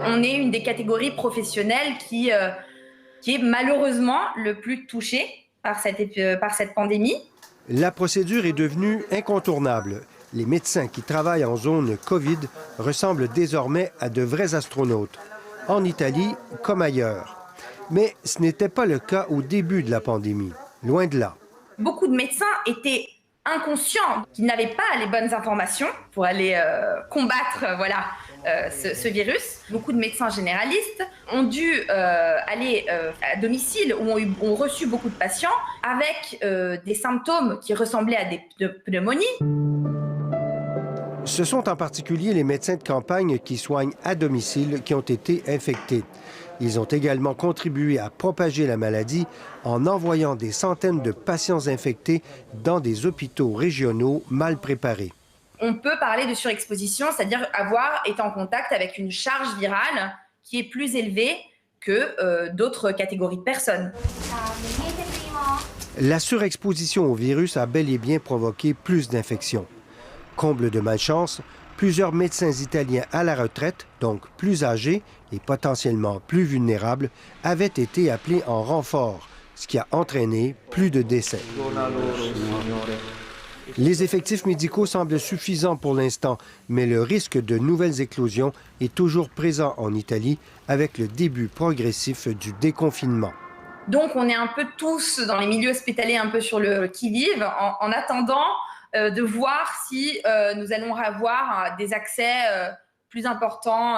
On est une des catégories professionnelles qui est malheureusement le plus touchée par cette pandémie. La procédure est devenue incontournable. Les médecins qui travaillent en zone COVID ressemblent désormais à de vrais astronautes, en Italie comme ailleurs. Mais ce n'était pas le cas au début de la pandémie, loin de là. Beaucoup de médecins étaient inconscients, qu'ils n'avaient pas les bonnes informations pour aller combattre ce virus. Beaucoup de médecins généralistes ont dû aller à domicile ou ont reçu beaucoup de patients avec des symptômes qui ressemblaient à des pneumonies. Ce sont en particulier les médecins de campagne qui soignent à domicile qui ont été infectés. Ils ont également contribué à propager la maladie en envoyant des centaines de patients infectés dans des hôpitaux régionaux mal préparés. On peut parler de surexposition, c'est-à-dire été en contact avec une charge virale qui est plus élevée que d'autres catégories de personnes. La surexposition au virus a bel et bien provoqué plus d'infections. Comble de malchance, plusieurs médecins italiens à la retraite, donc plus âgés et potentiellement plus vulnérables, avaient été appelés en renfort, ce qui a entraîné plus de décès. Les effectifs médicaux semblent suffisants pour l'instant, mais le risque de nouvelles éclosions est toujours présent en Italie avec le début progressif du déconfinement. Donc on est un peu tous dans les milieux hospitaliers un peu sur le qui-vive en attendant de voir si nous allons avoir des accès plus importants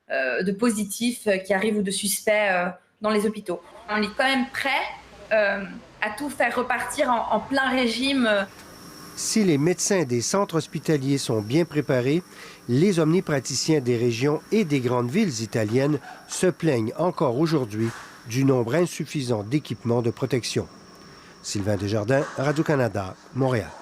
de positifs qui arrivent ou de suspects dans les hôpitaux. On est quand même prêt à tout faire repartir en plein régime. Si les médecins des centres hospitaliers sont bien préparés, les omnipraticiens des régions et des grandes villes italiennes se plaignent encore aujourd'hui du nombre insuffisant d'équipements de protection. Sylvain Desjardins, Radio-Canada, Montréal.